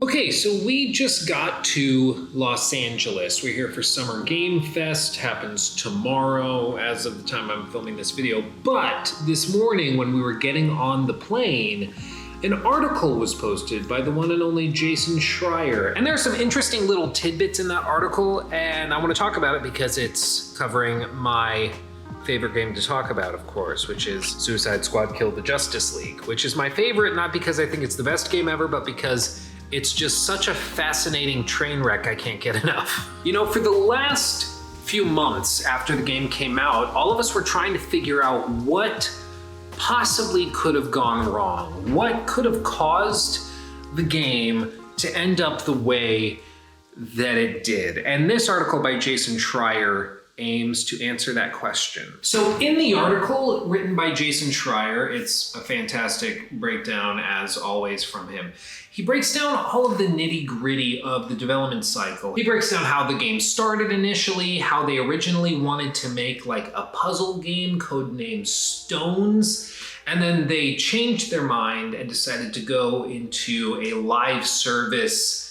Okay, so we just got to Los Angeles. We're here for Summer Game Fest, happens tomorrow as of the time I'm filming this video. But this morning when we were getting on the plane, an article was posted by the one and only Jason Schreier. And there are some interesting little tidbits in that article, and I want to talk about it because it's covering my favorite game to talk about, of course, which is Suicide Squad Killed the Justice League, which is my favorite, not because I think it's the best game ever, but because it's just such a fascinating train wreck I can't get enough. You know, for the last few months after the game came out, all of us were trying to figure out what possibly could have gone wrong. What could have caused the game to end up the way that it did? And this article by Jason Schreier aims to answer that question. So in the article written by Jason Schreier, it's a fantastic breakdown as always from him. He breaks down all of the nitty-gritty of the development cycle. He breaks down how the game started initially, how they originally wanted to make like a puzzle game codenamed Stones, and then they changed their mind and decided to go into a live service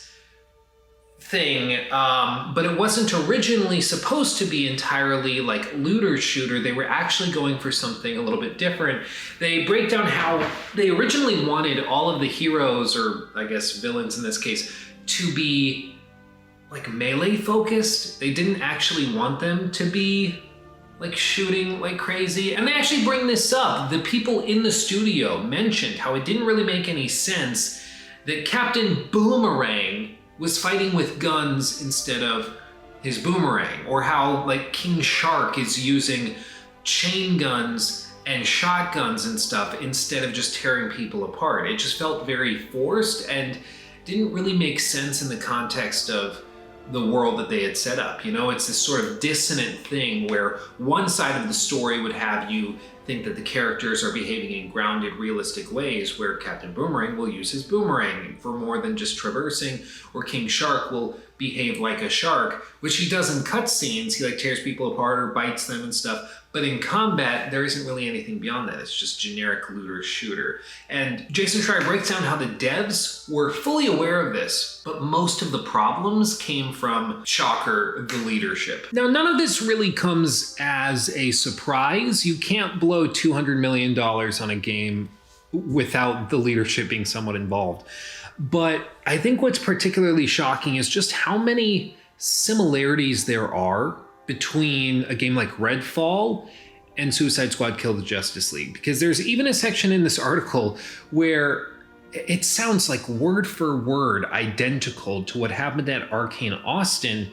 thing, but it wasn't originally supposed to be entirely like looter shooter. They were actually going for something a little bit different. They break down how they originally wanted all of the heroes, or I guess villains in this case, to be like melee focused. They didn't actually want them to be like shooting like crazy. And they actually bring this up. The people in the studio mentioned how it didn't really make any sense that Captain Boomerang was fighting with guns instead of his boomerang, or how like King Shark is using chain guns and shotguns and stuff instead of just tearing people apart. It just felt very forced and didn't really make sense in the context of the world that they had set up. You know, it's this sort of dissonant thing where one side of the story would have you think that the characters are behaving in grounded, realistic ways, where Captain Boomerang will use his boomerang for more than just traversing, or King Shark will behave like a shark, which he does in cutscenes. He like tears people apart or bites them and stuff. But in combat, there isn't really anything beyond that. It's just generic looter shooter. And Jason Schreier breaks down how the devs were fully aware of this, but most of the problems came from Shocker, the leadership. Now, none of this really comes as a surprise. You can't blow $200 million on a game without the leadership being somewhat involved. But I think what's particularly shocking is just how many similarities there are between a game like Redfall and Suicide Squad Kill the Justice League. Because there's even a section in this article where it sounds like word for word identical to what happened at Arcane Austin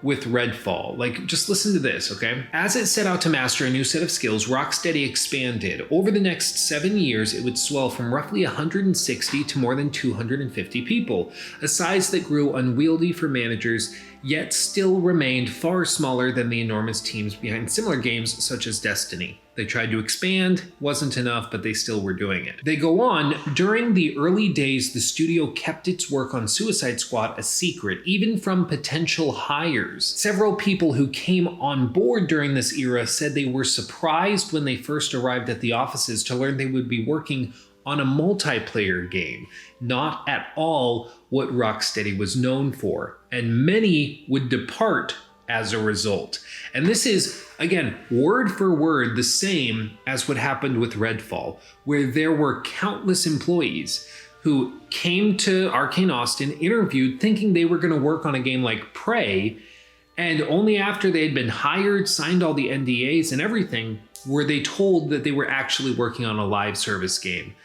with Redfall. Like, just listen to this, okay? As it set out to master a new set of skills, Rocksteady expanded. Over the next 7 years, it would swell from roughly 160 to more than 250 people, a size that grew unwieldy for managers, yet still remained far smaller than the enormous teams behind similar games such as Destiny. They tried to expand, wasn't enough, but they still were doing it. They go on, during the early days, the studio kept its work on Suicide Squad a secret, even from potential hires. Several people who came on board during this era said they were surprised when they first arrived at the offices to learn they would be working on a multiplayer game, not at all what Rocksteady was known for, and many would depart as a result. And this is, again, word for word the same as what happened with Redfall, where there were countless employees who came to Arcane Austin, interviewed, thinking they were going to work on a game like Prey, and only after they had been hired, signed all the NDAs and everything, were they told that they were actually working on a live service game.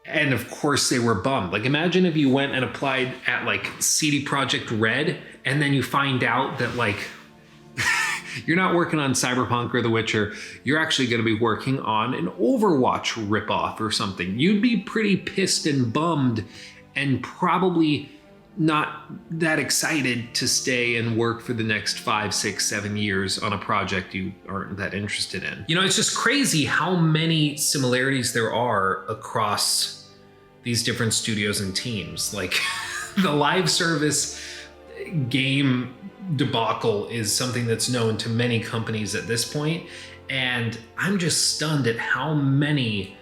And of course they were bummed. Like, imagine if you went and applied at like CD Projekt Red, and then you find out that like you're not working on Cyberpunk or The Witcher, you're actually going to be working on an Overwatch ripoff or something. You'd be pretty pissed and bummed, and probably not that excited to stay and work for the next 5, 6, 7 years on a project you aren't that interested in. You know, it's just crazy how many similarities there are across these different studios and teams. Like, the live service game debacle is something that's known to many companies at this point, and I'm just stunned at how many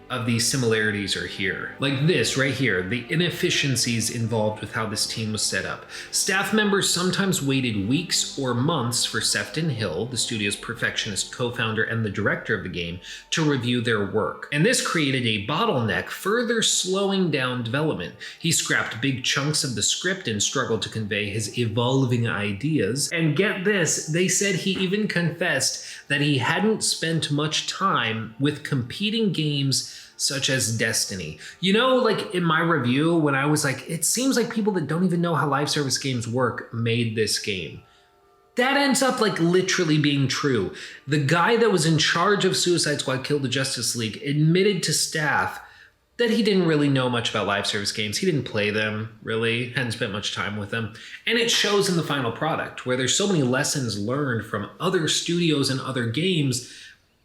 of these similarities are here. Like this right here, the inefficiencies involved with how this team was set up. Staff members sometimes waited weeks or months for Sefton Hill, the studio's perfectionist co-founder and the director of the game, to review their work. And this created a bottleneck, further slowing down development. He scrapped big chunks of the script and struggled to convey his evolving ideas. And get this, they said he even confessed that he hadn't spent much time with competing games such as Destiny. You know, like in my review, when I was like, it seems like people that don't even know how live service games work made this game. That ends up like literally being true. The guy that was in charge of Suicide Squad Kill the Justice League admitted to staff that he didn't really know much about live service games. He didn't play them, really, hadn't spent much time with them. And it shows in the final product, where there's so many lessons learned from other studios and other games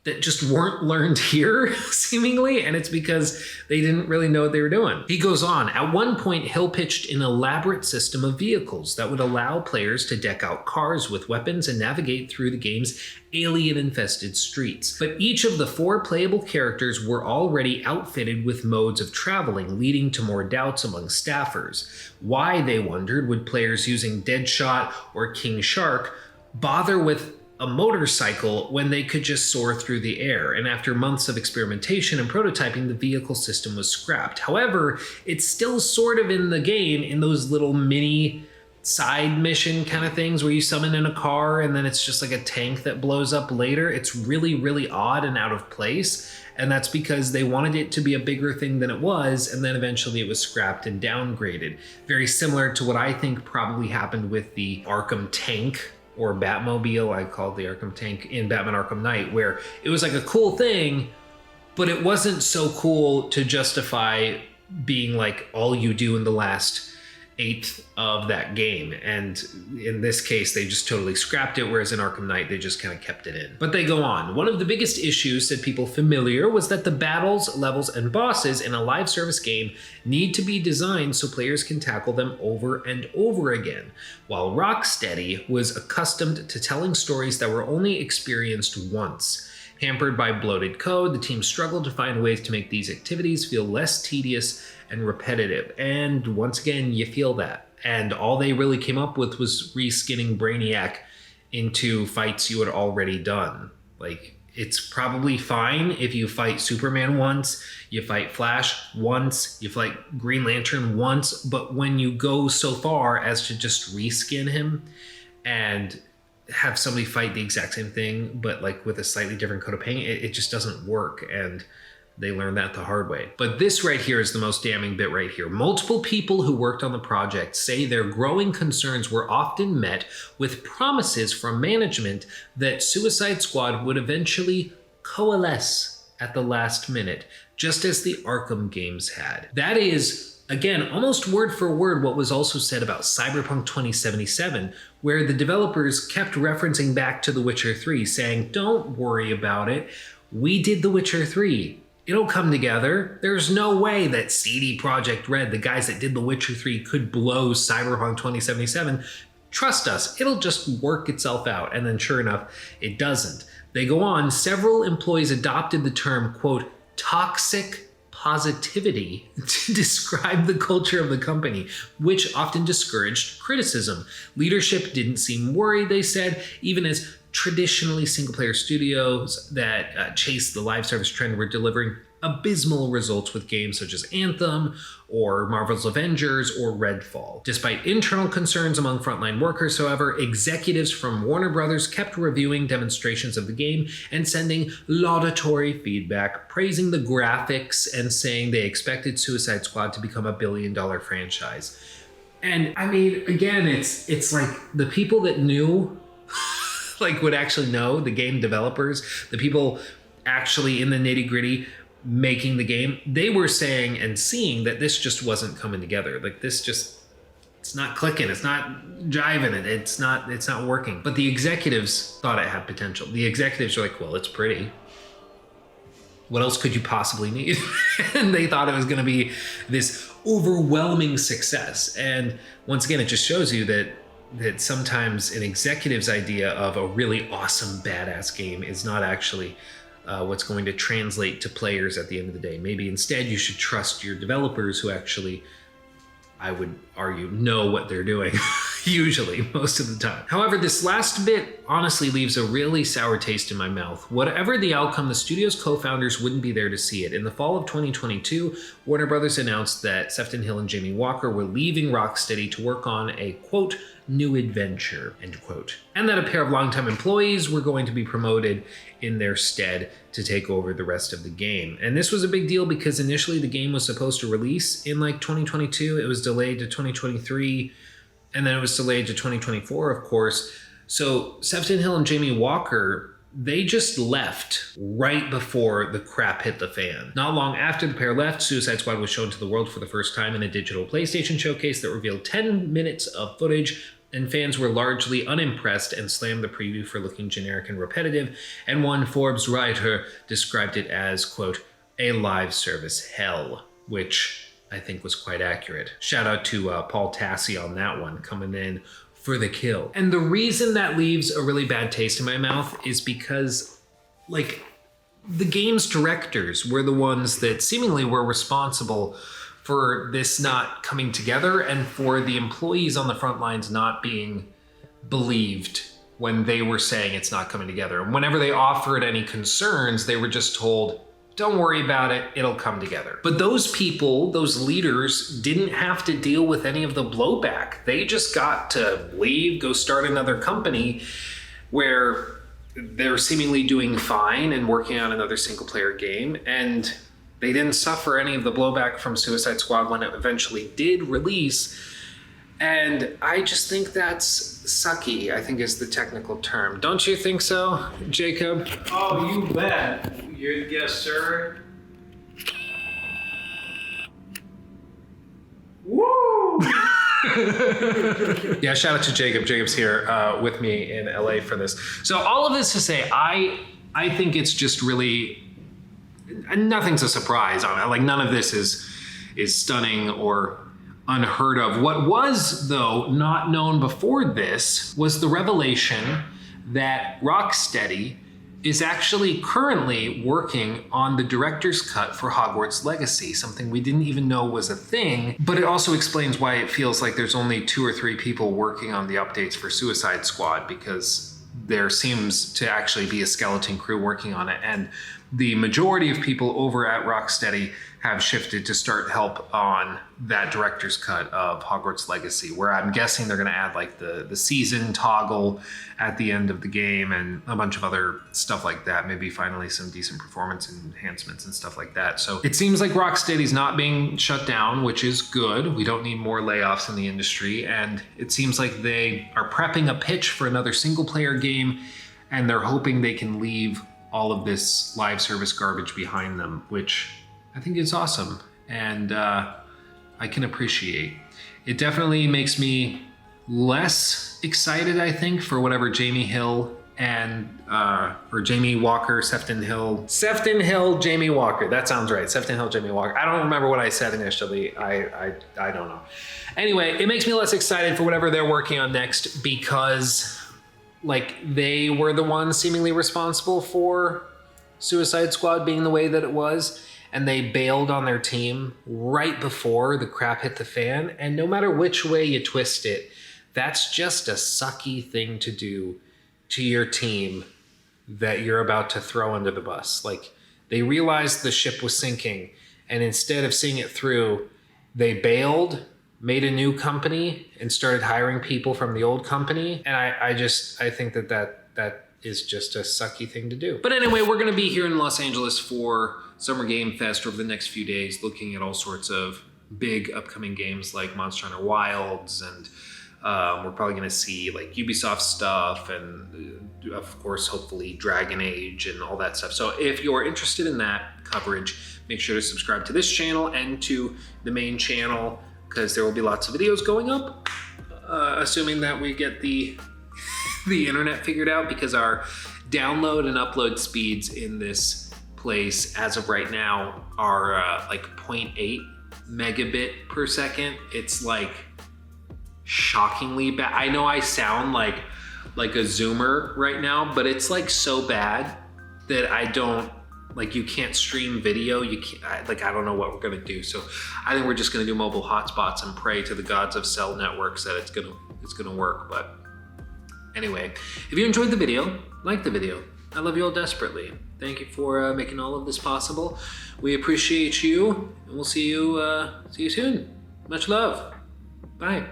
that just weren't learned here, seemingly, and it's because they didn't really know what they were doing. He goes on, at one point, Hill pitched an elaborate system of vehicles that would allow players to deck out cars with weapons and navigate through the game's alien-infested streets. But each of the 4 playable characters were already outfitted with modes of traveling, leading to more doubts among staffers. Why, they wondered, would players using Deadshot or King Shark bother with a motorcycle when they could just soar through the air? And after months of experimentation and prototyping, the vehicle system was scrapped. However, it's still sort of in the game in those little mini side mission kind of things where you summon in a car and then it's just like a tank that blows up later. It's really, really odd and out of place. And that's because they wanted it to be a bigger thing than it was, and then eventually it was scrapped and downgraded. Very similar to what I think probably happened with the Arkham tank, or Batmobile, I called the Arkham tank, in Batman Arkham Knight, where it was like a cool thing, but it wasn't so cool to justify being like all you do in the last 1/8 of that game. And in this case, they just totally scrapped it, whereas in Arkham Knight, they just kind of kept it in. But they go on. One of the biggest issues, said people familiar, was that the battles, levels, and bosses in a live service game need to be designed so players can tackle them over and over again. While Rocksteady was accustomed to telling stories that were only experienced once. Hampered by bloated code, the team struggled to find ways to make these activities feel less tedious and repetitive. And once again, you feel that. And all they really came up with was reskinning Brainiac into fights you had already done. Like, it's probably fine if you fight Superman once, you fight Flash once, you fight Green Lantern once, but when you go so far as to just reskin him and have somebody fight the exact same thing, but like with a slightly different coat of paint, it just doesn't work. And they learned that the hard way. But this right here is the most damning bit right here. Multiple people who worked on the project say their growing concerns were often met with promises from management that Suicide Squad would eventually coalesce at the last minute, just as the Arkham games had. That is, again, almost word for word what was also said about Cyberpunk 2077, where the developers kept referencing back to The Witcher 3, saying, don't worry about it. We did The Witcher 3. It'll come together. There's no way that CD Projekt Red, the guys that did The Witcher 3, could blow Cyberpunk 2077. Trust us, it'll just work itself out. And then sure enough, it doesn't. They go on, several employees adopted the term, quote, toxic positivity to describe the culture of the company, which often discouraged criticism. Leadership didn't seem worried, they said, even as traditionally single-player studios that chased the live service trend were delivering abysmal results with games such as Anthem or Marvel's Avengers or Redfall. Despite internal concerns among frontline workers, however, executives from Warner Brothers kept reviewing demonstrations of the game and sending laudatory feedback, praising the graphics and saying they expected Suicide Squad to become a billion-dollar franchise. And I mean, again, it's like the people that knew like would actually know, the game developers, the people actually in the nitty-gritty making the game, they were saying and seeing that this just wasn't coming together. Like this just, it's not clicking, it's not jiving, it's not working. But the executives thought it had potential. The executives are like, well, it's pretty. What else could you possibly need? And they thought it was gonna be this overwhelming success. And once again, it just shows you that sometimes an executive's idea of a really awesome, badass game is not actually what's going to translate to players at the end of the day. Maybe instead you should trust your developers who actually, I would argue, know what they're doing, usually, most of the time. However, this last bit honestly leaves a really sour taste in my mouth. Whatever the outcome, the studio's co-founders wouldn't be there to see it. In the fall of 2022, Warner Brothers announced that Sefton Hill and Jamie Walker were leaving Rocksteady to work on a, quote, new adventure, end quote. And that a pair of longtime employees were going to be promoted in their stead to take over the rest of the game. And this was a big deal because initially the game was supposed to release in like 2022. It was delayed to 2023, and then it was delayed to 2024, of course. So Sefton Hill and Jamie Walker, they just left right before the crap hit the fan. Not long after the pair left, Suicide Squad was shown to the world for the first time in a digital PlayStation showcase that revealed 10 minutes of footage, and fans were largely unimpressed and slammed the preview for looking generic and repetitive, and one Forbes writer described it as, quote, a live service hell, which I think was quite accurate. Shout out to Paul Tassi on that one, coming in for the kill. And the reason that leaves a really bad taste in my mouth is because, like, the game's directors were the ones that seemingly were responsible for this not coming together and for the employees on the front lines not being believed when they were saying it's not coming together. And whenever they offered any concerns, they were just told, don't worry about it, it'll come together. But those people, those leaders, didn't have to deal with any of the blowback. They just got to leave, go start another company where they're seemingly doing fine and working on another single player game, and they didn't suffer any of the blowback from Suicide Squad when it eventually did release. And I just think that's sucky, I think is the technical term. Don't you think so, Jacob? Oh, you bet. Yes, sir. Woo! Yeah, shout out to Jacob. Jacob's here with me in LA for this. So all of this to say, I think it's just really, nothing's a surprise on it. Like, none of this is stunning or unheard of. What was, though, not known before this was the revelation that Rocksteady is actually currently working on the director's cut for Hogwarts Legacy, something we didn't even know was a thing, but it also explains why it feels like there's only 2 or 3 people working on the updates for Suicide Squad, because there seems to actually be a skeleton crew working on it, and the majority of people over at Rocksteady have shifted to start help on that director's cut of Hogwarts Legacy, where I'm guessing they're gonna add like the season toggle at the end of the game and a bunch of other stuff like that. Maybe finally some decent performance enhancements and stuff like that. So it seems like Rocksteady's not being shut down, which is good. We don't need more layoffs in the industry. And it seems like they are prepping a pitch for another single player game, and they're hoping they can leave all of this live service garbage behind them, which I think is awesome, and I can appreciate. It definitely makes me less excited, I think, for whatever Jamie Hill and or Jamie Walker, Sefton Hill, Jamie Walker. That sounds right. Sefton Hill, Jamie Walker. I don't remember what I said initially. I don't know. Anyway, it makes me less excited for whatever they're working on next, because like they were the ones seemingly responsible for Suicide Squad being the way that it was, and they bailed on their team right before the crap hit the fan. And no matter which way you twist it, that's just a sucky thing to do to your team that you're about to throw under the bus. Like, they realized the ship was sinking, and instead of seeing it through, they bailed, made a new company, and started hiring people from the old company. And I think that is just a sucky thing to do. But anyway, we're gonna be here in Los Angeles for Summer Game Fest over the next few days, looking at all sorts of big upcoming games like Monster Hunter Wilds, and we're probably gonna see like Ubisoft stuff, and of course, hopefully Dragon Age and all that stuff. So if you're interested in that coverage, make sure to subscribe to this channel and to the main channel, because there will be lots of videos going up, assuming that we get the internet figured out, because our download and upload speeds in this place as of right now are like 0.8 megabit per second. It's like shockingly bad. I know I sound like a zoomer right now, but it's like so bad that I don't, like, you can't stream video. You can't, I don't know what we're gonna do. So I think we're just gonna do mobile hotspots and pray to the gods of cell networks that it's gonna work. But anyway, if you enjoyed the video, like the video. I love you all desperately. Thank you for making all of this possible. We appreciate you, and we'll see you soon. Much love. Bye.